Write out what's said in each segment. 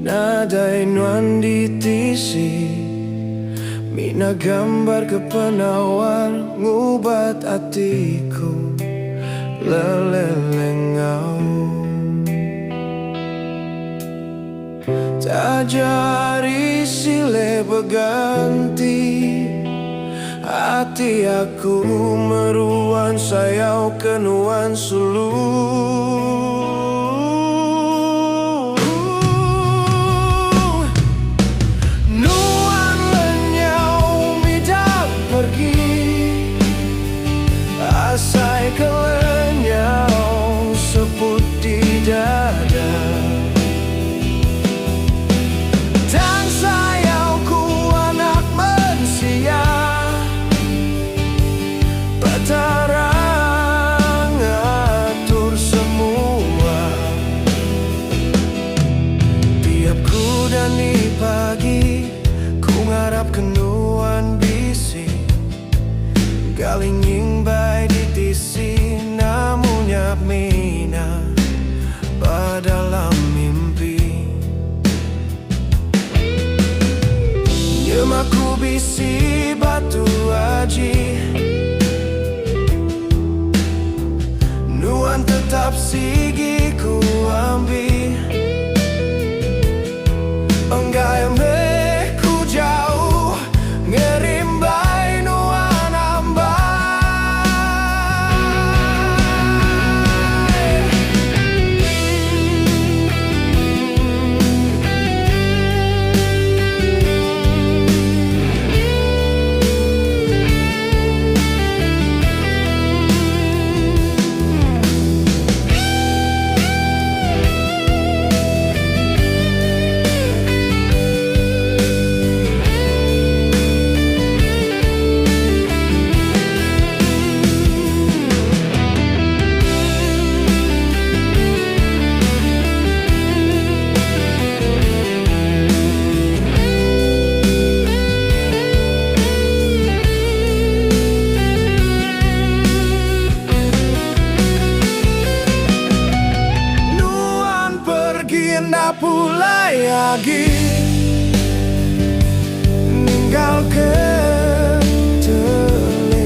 Nadai nuan di tisi mina gambar kepenawar ngubat atiku lelelengau. Tajari sile berganti hati aku meruan sayau kenuan sulu. Nuan lenyau midang pergi asai kelenyau sebut di dada. Pagi ku ngarap kenuan bisi galinging bay di tisi namun nyap mina pada mimpi nyemaku bisi batu aji nuan tetap sigi ku ambil enggak ku jauh ngerimbai nuan ambai. Ndak pulai lagi ninggalkan telediagi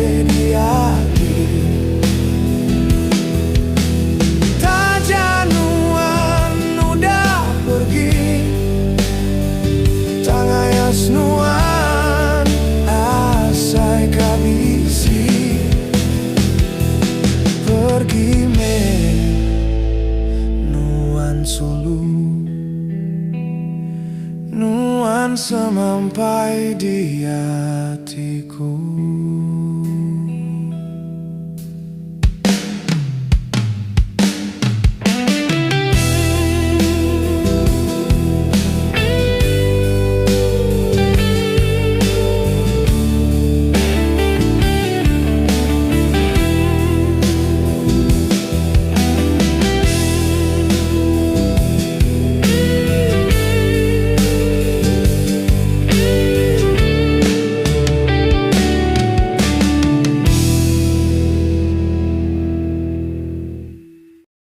tajanuan udah pergi tangayas nuan asai kabisi pergi me nuan sulu nuan sampai di hatiku.